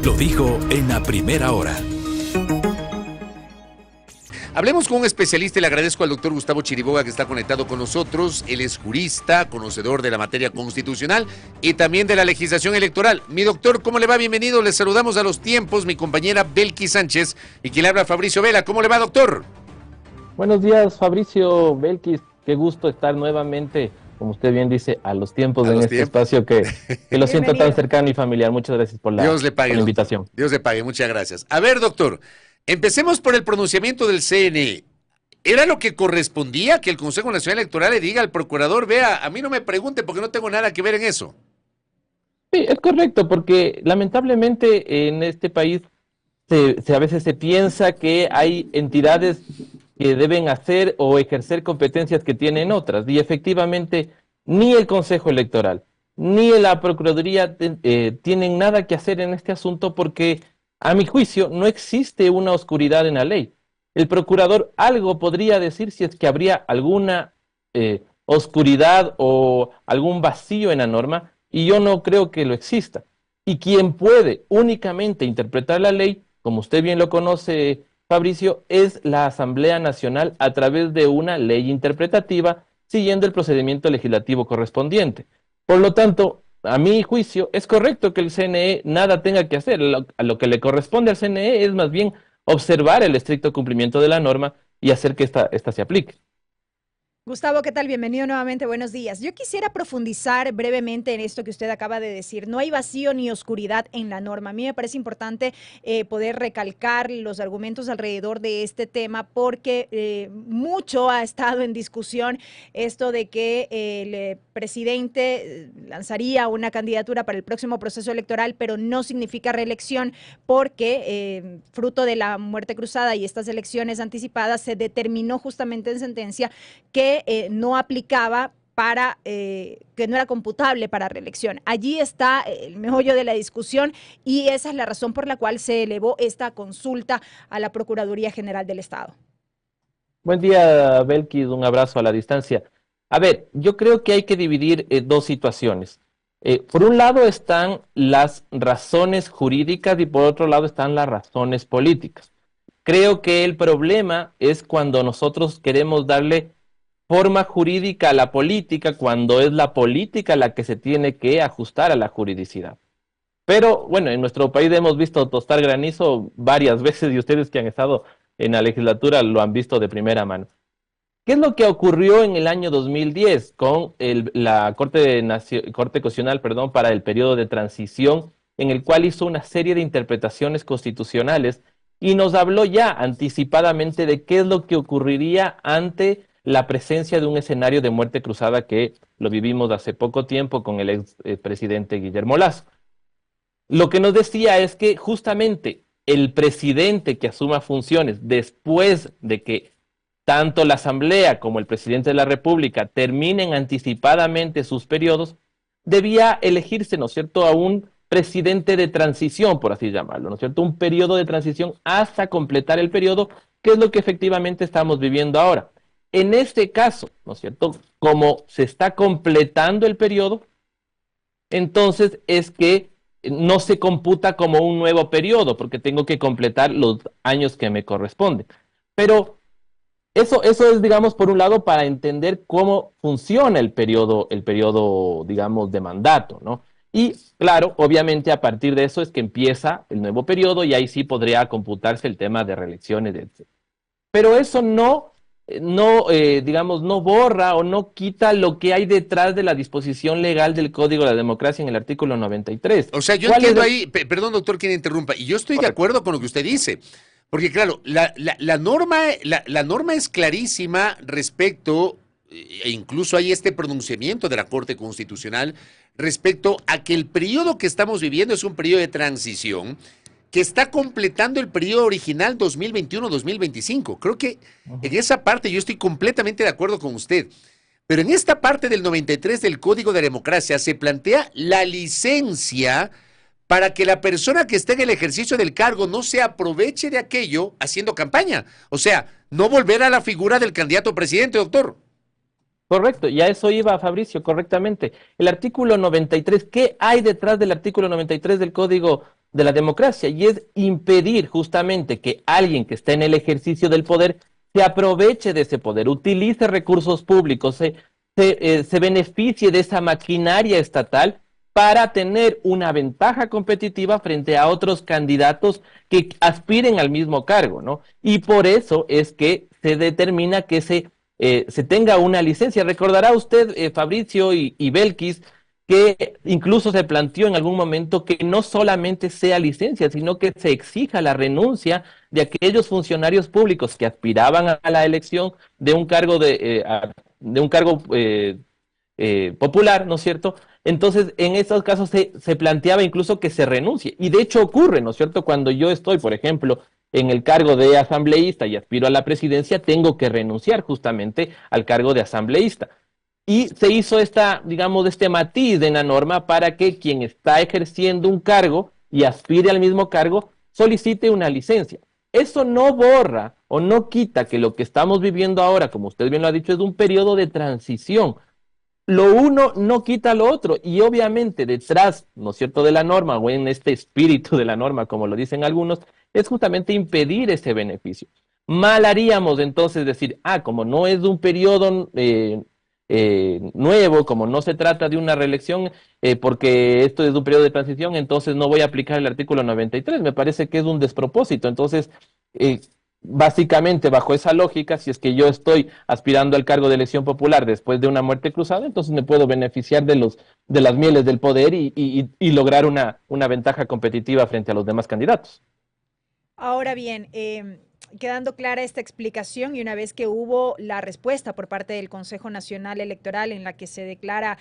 Lo dijo en la primera hora. Hablemos con un especialista y le agradezco al doctor Gustavo Chiriboga que está conectado con nosotros. Él es jurista, conocedor de la materia constitucional y también de la legislación electoral. Mi doctor, ¿cómo le va? Bienvenido. Le saludamos a los tiempos, mi compañera Belkis Sánchez y quien le habla Fabricio Vela. ¿Cómo le va, doctor? Buenos días, Fabricio, Belkis. Qué gusto estar nuevamente, como usted bien dice, a los tiempos en este espacio que lo siento tan cercano y familiar. Muchas gracias por la invitación. Dios le pague, muchas gracias. A ver, doctor. Empecemos por el pronunciamiento del CNE. ¿Era lo que correspondía que el Consejo Nacional Electoral le diga al procurador, vea, a mí no me pregunte porque no tengo nada que ver en eso? Sí, es correcto, porque lamentablemente en este país a veces se piensa que hay entidades que deben hacer o ejercer competencias que tienen otras, y efectivamente ni el Consejo Electoral ni la Procuraduría tienen nada que hacer en este asunto porque, a mi juicio, no existe una oscuridad en la ley. El procurador algo podría decir si es que habría alguna oscuridad o algún vacío en la norma, y yo no creo que lo exista. Y quien puede únicamente interpretar la ley, como usted bien lo conoce, Fabricio, es la Asamblea Nacional a través de una ley interpretativa siguiendo el procedimiento legislativo correspondiente. Por lo tanto, a mi juicio, es correcto que el CNE nada tenga que hacer. A lo que le corresponde al CNE es más bien observar el estricto cumplimiento de la norma y hacer que esta se aplique. Gustavo, ¿qué tal? Bienvenido nuevamente, buenos días. Yo quisiera profundizar brevemente en esto que usted acaba de decir. No hay vacío ni oscuridad en la norma. A mí me parece importante poder recalcar los argumentos alrededor de este tema porque mucho ha estado en discusión esto de que el presidente lanzaría una candidatura para el próximo proceso electoral, pero no significa reelección porque fruto de la muerte cruzada y estas elecciones anticipadas se determinó justamente en sentencia que no aplicaba para, que no era computable para reelección. Allí está el meollo de la discusión y esa es la razón por la cual se elevó esta consulta a la Procuraduría General del Estado. Buen día, Belkis, un abrazo a la distancia. A ver, yo creo que hay que dividir dos situaciones. Por un lado están las razones jurídicas y por otro lado están las razones políticas. Creo que el problema es cuando nosotros queremos darle forma jurídica a la política, cuando es la política la que se tiene que ajustar a la juridicidad. Pero bueno, en nuestro país hemos visto tostar granizo varias veces y ustedes que han estado en la legislatura lo han visto de primera mano. ¿Qué es lo que ocurrió en el año 2010 con la Corte Constitucional, para el periodo de transición, en el cual hizo una serie de interpretaciones constitucionales y nos habló ya anticipadamente de qué es lo que ocurriría ante la presencia de un escenario de muerte cruzada que lo vivimos hace poco tiempo con el expresidente Guillermo Lasso? Lo que nos decía es que justamente el presidente que asuma funciones después de que tanto la Asamblea como el presidente de la República terminen anticipadamente sus periodos, debía elegirse, ¿no es cierto?, a un presidente de transición, por así llamarlo, ¿no es cierto?, un periodo de transición hasta completar el periodo, que es lo que efectivamente estamos viviendo ahora. En este caso, ¿no es cierto?, como se está completando el periodo, entonces es que no se computa como un nuevo periodo, porque tengo que completar los años que me corresponden. Pero eso es, digamos, por un lado, para entender cómo funciona el periodo, digamos, de mandato, ¿no? Y, claro, obviamente, a partir de eso es que empieza el nuevo periodo y ahí sí podría computarse el tema de reelecciones, etc. Pero eso no borra o no quita lo que hay detrás de la disposición legal del Código de la Democracia en el artículo 93. O sea, yo entiendo ahí, perdón, doctor, que me interrumpa, y yo estoy de acuerdo con lo que usted dice, porque claro, la norma es clarísima respecto, e incluso hay este pronunciamiento de la Corte Constitucional respecto a que el periodo que estamos viviendo es un periodo de transición que está completando el periodo original 2021-2025. Creo que en esa parte yo estoy completamente de acuerdo con usted. Pero en esta parte del 93 del Código de Democracia se plantea la licencia para que la persona que esté en el ejercicio del cargo no se aproveche de aquello haciendo campaña. O sea, no volver a la figura del candidato a presidente, doctor. Correcto, y a eso iba Fabricio, correctamente. El artículo 93, ¿qué hay detrás del artículo 93 del Código de la democracia, y es impedir justamente que alguien que esté en el ejercicio del poder se aproveche de ese poder, utilice recursos públicos, se beneficie de esa maquinaria estatal para tener una ventaja competitiva frente a otros candidatos que aspiren al mismo cargo, ¿no? Y por eso es que se determina que se tenga una licencia. Recordará usted, Fabricio y Belkis, que incluso se planteó en algún momento que no solamente sea licencia, sino que se exija la renuncia de aquellos funcionarios públicos que aspiraban a la elección de un cargo de un cargo popular, ¿no es cierto? Entonces, en estos casos se planteaba incluso que se renuncie. Y de hecho ocurre, ¿no es cierto? Cuando yo estoy, por ejemplo, en el cargo de asambleísta y aspiro a la presidencia, tengo que renunciar justamente al cargo de asambleísta. Y se hizo digamos, este matiz en la norma para que quien está ejerciendo un cargo y aspire al mismo cargo solicite una licencia. Eso no borra o no quita que lo que estamos viviendo ahora, como usted bien lo ha dicho, es un periodo de transición. Lo uno no quita lo otro, y obviamente detrás, ¿no es cierto?, de la norma, o en este espíritu de la norma, como lo dicen algunos, es justamente impedir ese beneficio. Mal haríamos entonces decir, como no es un periodo nuevo, como no se trata de una reelección, porque esto es un periodo de transición, entonces no voy a aplicar el artículo 93. Me parece que es un despropósito. Entonces, básicamente, bajo esa lógica, si es que yo estoy aspirando al cargo de elección popular después de una muerte cruzada, entonces me puedo beneficiar de las mieles del poder y lograr una ventaja competitiva frente a los demás candidatos. Ahora bien, quedando clara esta explicación y una vez que hubo la respuesta por parte del Consejo Nacional Electoral en la que se declara,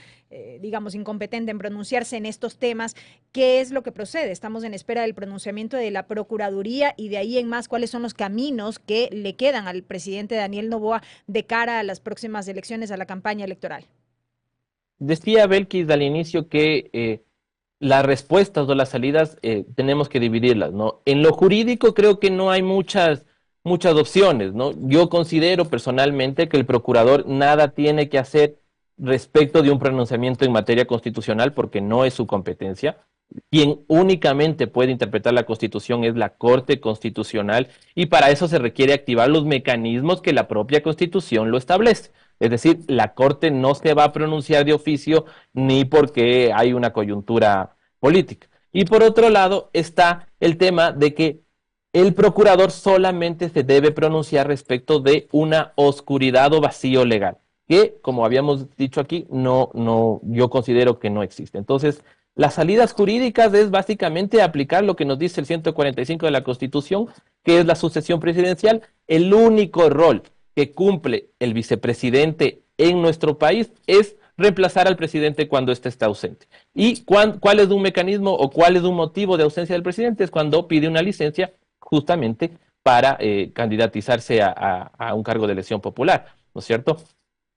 digamos, incompetente en pronunciarse en estos temas, ¿qué es lo que procede? Estamos en espera del pronunciamiento de la Procuraduría y de ahí en más, ¿cuáles son los caminos que le quedan al presidente Daniel Noboa de cara a las próximas elecciones, a la campaña electoral? Decía Belkis al inicio que las respuestas o las salidas tenemos que dividirlas, ¿no? En lo jurídico creo que no hay muchas opciones, ¿no? Yo considero personalmente que el procurador nada tiene que hacer respecto de un pronunciamiento en materia constitucional porque no es su competencia. Quien únicamente puede interpretar la Constitución es la Corte Constitucional, y para eso se requiere activar los mecanismos que la propia Constitución lo establece. Es decir, la Corte no se va a pronunciar de oficio ni porque hay una coyuntura política. Y por otro lado está el tema de que el procurador solamente se debe pronunciar respecto de una oscuridad o vacío legal, que, como habíamos dicho aquí, yo considero que no existe. Entonces, las salidas jurídicas es básicamente aplicar lo que nos dice el 145 de la Constitución, que es la sucesión presidencial. El único rol que cumple el vicepresidente en nuestro país es reemplazar al presidente cuando éste está ausente. ¿Y cuál es un mecanismo o cuál es un motivo de ausencia del presidente? Es cuando pide una licencia justamente para candidatizarse a un cargo de elección popular, ¿no es cierto?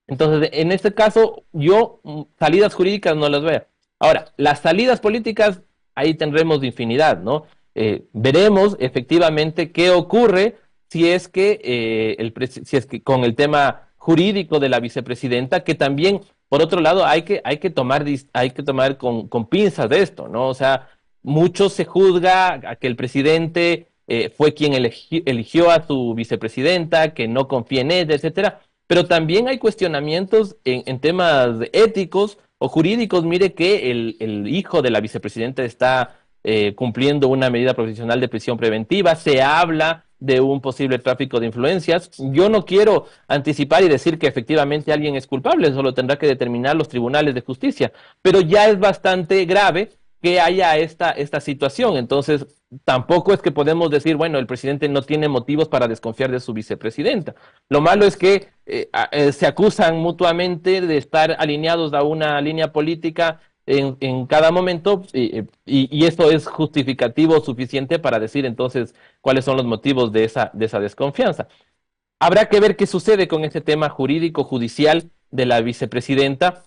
Entonces, en este caso, yo salidas jurídicas no las veo. Ahora, las salidas políticas, ahí tendremos infinidad, ¿no? Veremos efectivamente qué ocurre si es que con el tema jurídico de la vicepresidenta, que también, por otro lado, hay que tomar con pinzas de esto, ¿no? O sea, mucho se juzga a que el presidente fue quien eligió a su vicepresidenta, que no confía en ella, etcétera. Pero también hay cuestionamientos en temas éticos o jurídicos. Mire que el hijo de la vicepresidenta está cumpliendo una medida provisional de prisión preventiva. Se habla de un posible tráfico de influencias. Yo no quiero anticipar y decir que efectivamente alguien es culpable, eso lo tendrá que determinar los tribunales de justicia, pero ya es bastante grave que haya esta situación. Entonces, tampoco es que podemos decir, bueno, el presidente no tiene motivos para desconfiar de su vicepresidenta. Lo malo es que se acusan mutuamente de estar alineados a una línea política en cada momento, y eso es justificativo suficiente para decir entonces cuáles son los motivos de esa desconfianza. Habrá que ver qué sucede con ese tema jurídico judicial de la vicepresidenta.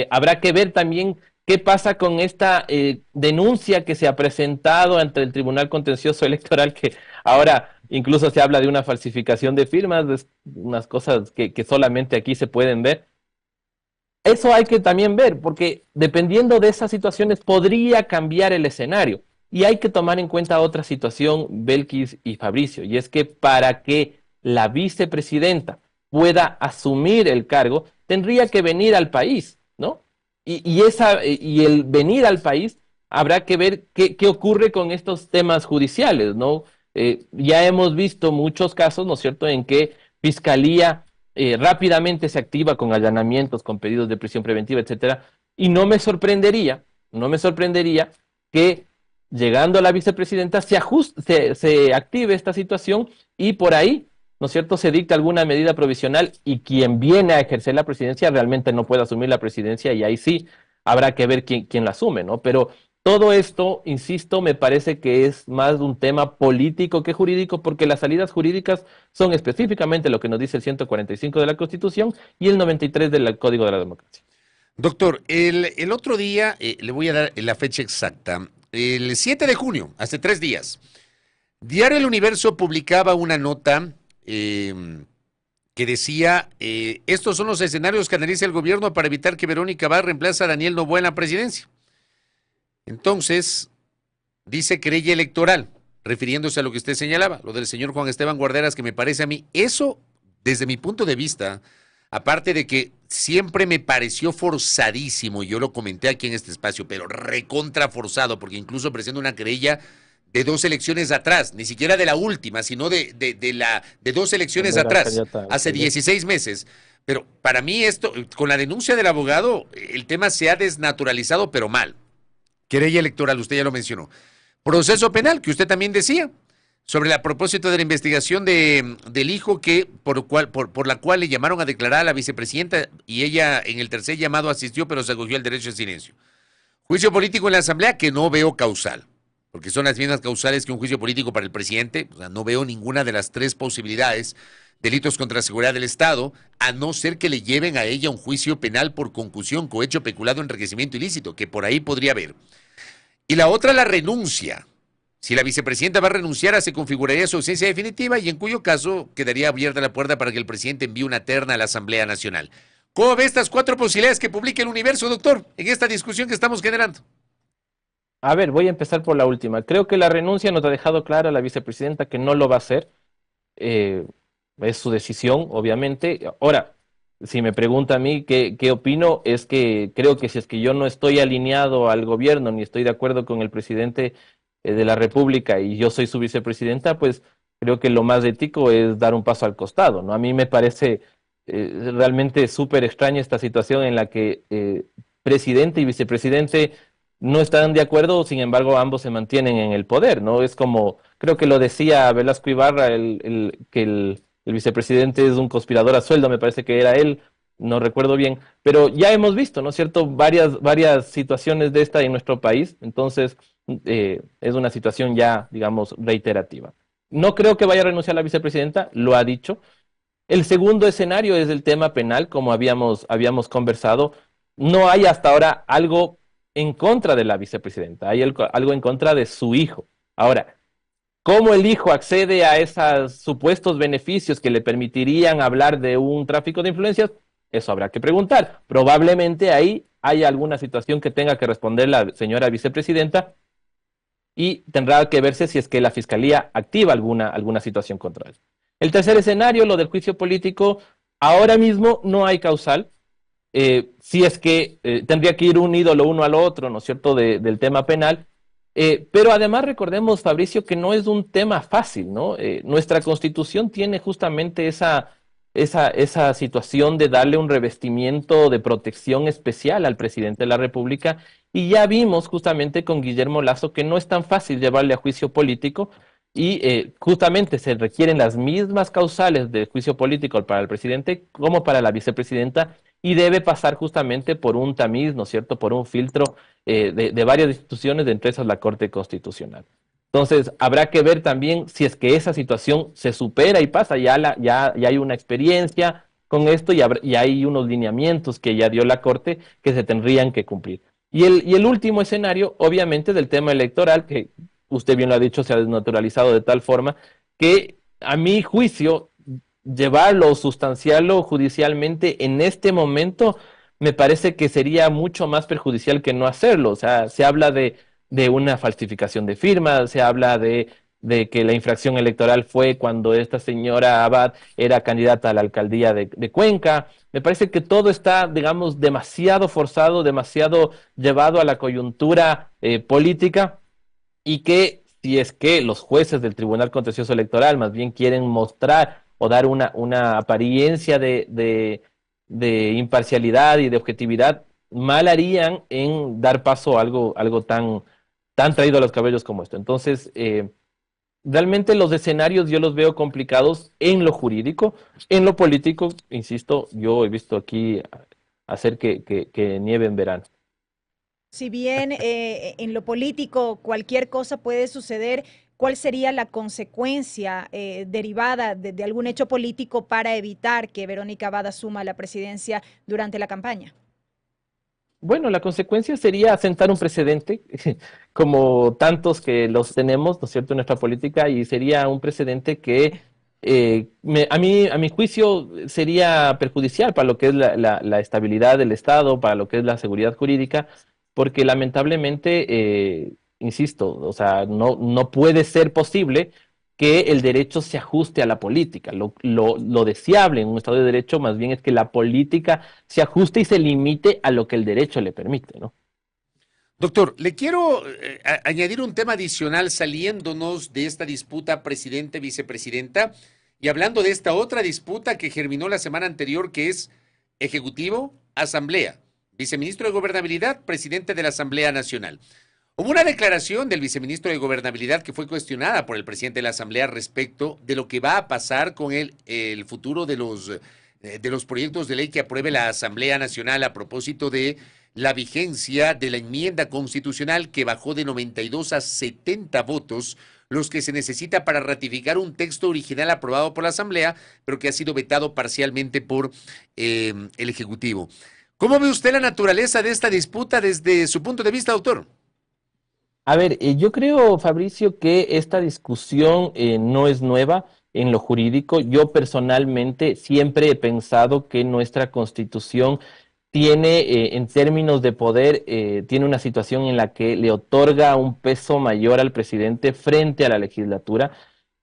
Habrá que ver también qué pasa con esta denuncia que se ha presentado ante el Tribunal Contencioso Electoral, que ahora incluso se habla de una falsificación de firmas, unas cosas que solamente aquí se pueden ver. Eso hay que también ver, porque dependiendo de esas situaciones podría cambiar el escenario. Y hay que tomar en cuenta otra situación, Belkis y Fabricio, y es que para que la vicepresidenta pueda asumir el cargo, tendría que venir al país, ¿no? Y el venir al país habrá que ver qué ocurre con estos temas judiciales, ¿no? Ya hemos visto muchos casos, ¿no es cierto?, en que Fiscalía rápidamente se activa con allanamientos, con pedidos de prisión preventiva, etcétera, y no me sorprendería que llegando a la vicepresidenta se active esta situación y por ahí, ¿no es cierto?, se dicta alguna medida provisional y quien viene a ejercer la presidencia realmente no puede asumir la presidencia y ahí sí habrá que ver quién la asume, ¿no? Pero todo esto, insisto, me parece que es más un tema político que jurídico, porque las salidas jurídicas son específicamente lo que nos dice el 145 de la Constitución y el 93 del Código de la Democracia. Doctor, el otro día, le voy a dar la fecha exacta, el 7 de junio, hace 3 días, Diario El Universo publicaba una nota que decía, estos son los escenarios que analiza el gobierno para evitar que Verónica Abad reemplace a Daniel Noboa en la presidencia. Entonces, dice querella electoral, refiriéndose a lo que usted señalaba, lo del señor Juan Esteban Guarderas, que me parece a mí, eso, desde mi punto de vista, aparte de que siempre me pareció forzadísimo, y yo lo comenté aquí en este espacio, pero recontra forzado, porque incluso presenta una querella de 2 elecciones atrás, ni siquiera de la última, sino de 2 elecciones atrás, hace 16 meses. Pero para mí esto, con la denuncia del abogado, el tema se ha desnaturalizado, pero mal. Querella electoral, usted ya lo mencionó. Proceso penal, que usted también decía, sobre a propósito de la investigación del hijo por la cual le llamaron a declarar a la vicepresidenta y ella en el tercer llamado asistió, pero se acogió al derecho de silencio. Juicio político en la Asamblea, que no veo causal, porque son las mismas causales que un juicio político para el presidente. O sea, no veo ninguna de las 3 posibilidades. Delitos contra la seguridad del Estado, a no ser que le lleven a ella un juicio penal por concusión, cohecho, peculado, enriquecimiento ilícito, que por ahí podría haber. Y la otra, la renuncia. Si la vicepresidenta va a renunciar, se configuraría su ausencia definitiva y en cuyo caso quedaría abierta la puerta para que el presidente envíe una terna a la Asamblea Nacional. ¿Cómo ve estas 4 posibilidades que publica el Universo, doctor, en esta discusión que estamos generando? A ver, voy a empezar por la última. Creo que la renuncia nos ha dejado clara a la vicepresidenta que no lo va a hacer. Es su decisión, obviamente. Ahora, si me pregunta a mí qué opino, es que creo que si es que yo no estoy alineado al gobierno ni estoy de acuerdo con el presidente de la República y yo soy su vicepresidenta, pues creo que lo más ético es dar un paso al costado, ¿no? A mí me parece realmente súper extraña esta situación en la que presidente y vicepresidente no están de acuerdo, sin embargo ambos se mantienen en el poder, ¿no? Es como, creo que lo decía Velasco Ibarra, que el vicepresidente es un conspirador a sueldo, me parece que era él, no recuerdo bien, pero ya hemos visto, ¿no es cierto?, varias situaciones de esta en nuestro país, entonces es una situación ya, digamos, reiterativa. No creo que vaya a renunciar la vicepresidenta, lo ha dicho. El segundo escenario es el tema penal, como habíamos conversado. No hay hasta ahora algo en contra de la vicepresidenta, hay algo en contra de su hijo. Ahora, ¿cómo el hijo accede a esos supuestos beneficios que le permitirían hablar de un tráfico de influencias? Eso habrá que preguntar. Probablemente ahí hay alguna situación que tenga que responder la señora vicepresidenta y tendrá que verse si es que la fiscalía activa alguna situación contra él. El tercer escenario, lo del juicio político, ahora mismo no hay causal. Si es que tendría que ir unido lo uno al otro, ¿no es cierto?, del tema penal. Pero además recordemos, Fabricio, que no es un tema fácil, ¿no? Nuestra Constitución tiene justamente esa situación de darle un revestimiento de protección especial al presidente de la República y ya vimos justamente con Guillermo Lasso que no es tan fácil llevarle a juicio político y justamente se requieren las mismas causales de juicio político para el presidente como para la vicepresidenta y debe pasar justamente por un tamiz, ¿no es cierto?, por un filtro de varias instituciones, de entre esas la Corte Constitucional. Entonces, habrá que ver también si es que esa situación se supera y pasa, ya hay una experiencia con esto y hay unos lineamientos que ya dio la Corte que se tendrían que cumplir. Y el último escenario, obviamente, del tema electoral, que usted bien lo ha dicho, se ha desnaturalizado de tal forma que, a mi juicio, llevarlo o sustanciarlo judicialmente en este momento me parece que sería mucho más perjudicial que no hacerlo. O sea, se habla de de una falsificación de firmas, se habla de que la infracción electoral fue cuando esta señora Abad era candidata a la alcaldía de Cuenca. Me parece que todo está, digamos, demasiado forzado, demasiado llevado a la coyuntura política, y que si es que los jueces del Tribunal Contencioso Electoral más bien quieren mostrar o dar una apariencia de imparcialidad y de objetividad, mal harían en dar paso a algo tan traído a los cabellos como esto. Entonces, realmente los escenarios yo los veo complicados en lo jurídico. En lo político, insisto, yo he visto aquí hacer que nieve en verano. Si bien en lo político cualquier cosa puede suceder, ¿cuál sería la consecuencia derivada de algún hecho político para evitar que Verónica Abad asuma la presidencia durante la campaña? Bueno, la consecuencia sería sentar un precedente, como tantos que los tenemos, ¿no es cierto?, en nuestra política, y sería un precedente que a mi juicio sería perjudicial para lo que es la estabilidad del Estado, para lo que es la seguridad jurídica, porque lamentablemente, insisto, o sea, no puede ser posible que el derecho se ajuste a la política. Lo deseable en un Estado de Derecho más bien es que la política se ajuste y se limite a lo que el derecho le permite, ¿no? Doctor, le quiero añadir un tema adicional saliéndonos de esta disputa presidente-vicepresidenta y hablando de esta otra disputa que germinó la semana anterior, que es Ejecutivo-Asamblea, viceministro de Gobernabilidad, presidente de la Asamblea Nacional. Hubo una declaración del viceministro de Gobernabilidad que fue cuestionada por el presidente de la Asamblea respecto de lo que va a pasar con el futuro de los proyectos de ley que apruebe la Asamblea Nacional a propósito de la vigencia de la enmienda constitucional que bajó de 92 a 70 votos, los que se necesita para ratificar un texto original aprobado por la Asamblea, pero que ha sido vetado parcialmente por el Ejecutivo. ¿Cómo ve usted la naturaleza de esta disputa desde su punto de vista, doctor? A ver, yo creo, Fabricio, que esta discusión no es nueva en lo jurídico. Yo personalmente siempre he pensado que nuestra Constitución tiene, en términos de poder, tiene una situación en la que le otorga un peso mayor al presidente frente a la legislatura,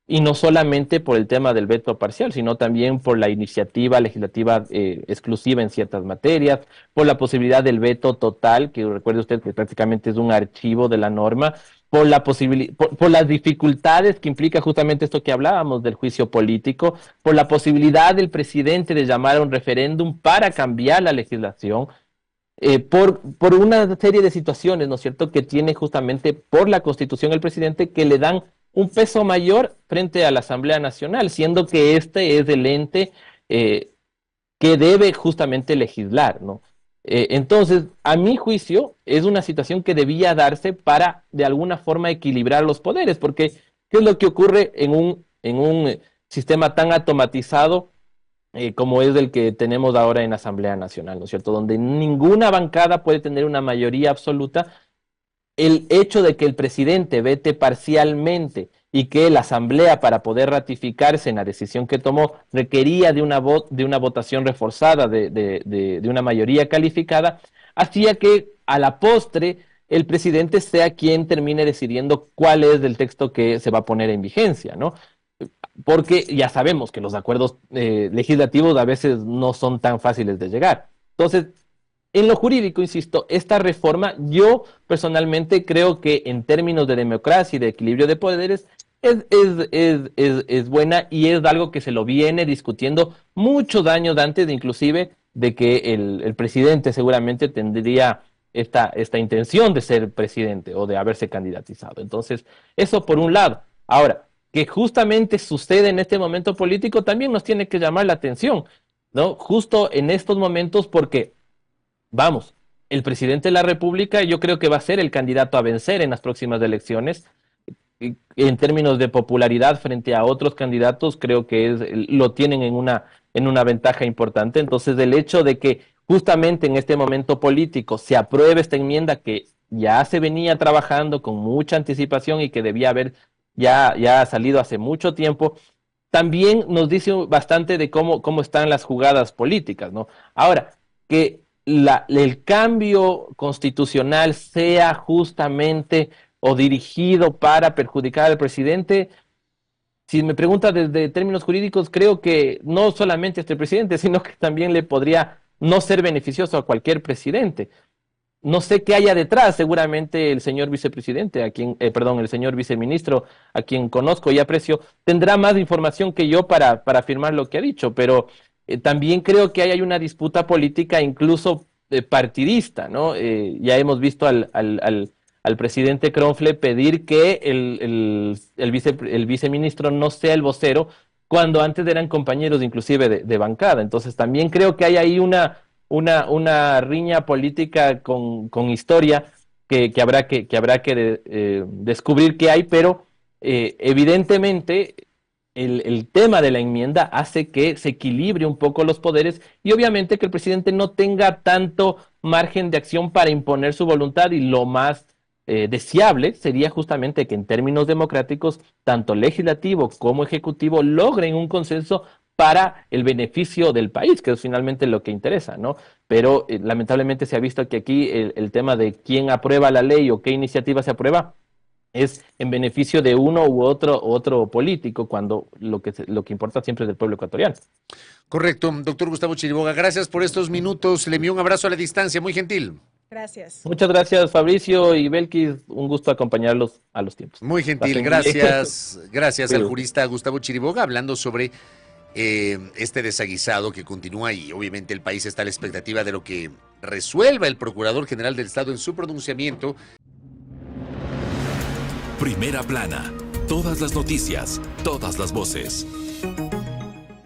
y no solamente por el tema del veto parcial, sino también por la iniciativa legislativa exclusiva en ciertas materias, por la posibilidad del veto total, que recuerde usted que prácticamente es un archivo de la norma, por por las dificultades que implica justamente esto que hablábamos del juicio político, por la posibilidad del presidente de llamar a un referéndum para cambiar la legislación, por una serie de situaciones, ¿no es cierto?, que tiene justamente por la Constitución el presidente, que le dan un peso mayor frente a la Asamblea Nacional, siendo que este es el ente que debe justamente legislar, ¿no? Entonces, a mi juicio, es una situación que debía darse para, de alguna forma, equilibrar los poderes, porque ¿qué es lo que ocurre en un sistema tan automatizado como es el que tenemos ahora en Asamblea Nacional, ¿no es cierto?, donde ninguna bancada puede tener una mayoría absoluta? El hecho de que el presidente vete parcialmente y que la Asamblea, para poder ratificarse en la decisión que tomó, requería de una votación reforzada de una mayoría calificada, hacía que a la postre el presidente sea quien termine decidiendo cuál es el texto que se va a poner en vigencia, ¿no? Porque ya sabemos que los acuerdos legislativos a veces no son tan fáciles de llegar. Entonces, en lo jurídico, insisto, esta reforma, yo personalmente creo que en términos de democracia y de equilibrio de poderes es buena, y es algo que se lo viene discutiendo muchos años antes, inclusive, de que el presidente seguramente tendría esta intención de ser presidente o de haberse candidatizado. Entonces, eso por un lado. Ahora, que justamente sucede en este momento político también nos tiene que llamar la atención, ¿no? Justo en estos momentos, porque vamos, el presidente de la República yo creo que va a ser el candidato a vencer en las próximas elecciones. En términos de popularidad frente a otros candidatos, creo que lo tienen en una ventaja importante. Entonces, el hecho de que justamente en este momento político se apruebe esta enmienda que ya se venía trabajando con mucha anticipación y que debía haber ya salido hace mucho tiempo, también nos dice bastante de cómo están las jugadas políticas, ¿no? Ahora, que el cambio constitucional sea justamente o dirigido para perjudicar al presidente. Si me pregunta desde términos jurídicos, creo que no solamente a este presidente, sino que también le podría no ser beneficioso a cualquier presidente. No sé qué haya detrás, seguramente el señor vicepresidente, el señor viceministro, a quien conozco y aprecio, tendrá más información que yo para afirmar lo que ha dicho, pero también creo que hay una disputa política incluso partidista, ¿no? Ya hemos visto al presidente Kronfle pedir que el viceministro no sea el vocero, cuando antes eran compañeros inclusive de bancada. Entonces también creo que hay ahí una riña política con historia que habrá que descubrir qué hay, pero evidentemente el tema de la enmienda hace que se equilibre un poco los poderes y obviamente que el presidente no tenga tanto margen de acción para imponer su voluntad, y lo más deseable sería justamente que en términos democráticos tanto legislativo como ejecutivo logren un consenso para el beneficio del país, que es finalmente lo que interesa, ¿no? Pero lamentablemente se ha visto que aquí el tema de quién aprueba la ley o qué iniciativa se aprueba es en beneficio de uno u otro político, cuando lo que importa siempre es del pueblo ecuatoriano. Correcto, doctor Gustavo Chiriboga, gracias por estos minutos. Le envío un abrazo a la distancia, muy gentil. Gracias. Muchas gracias, Fabricio y Belkis. Un gusto acompañarlos a los tiempos. Muy gentil, gracias. Gracias al jurista Gustavo Chiriboga, hablando sobre este desaguisado que continúa, y obviamente el país está a la expectativa de lo que resuelva el Procurador General del Estado en su pronunciamiento. Primera plana. Todas las noticias, todas las voces.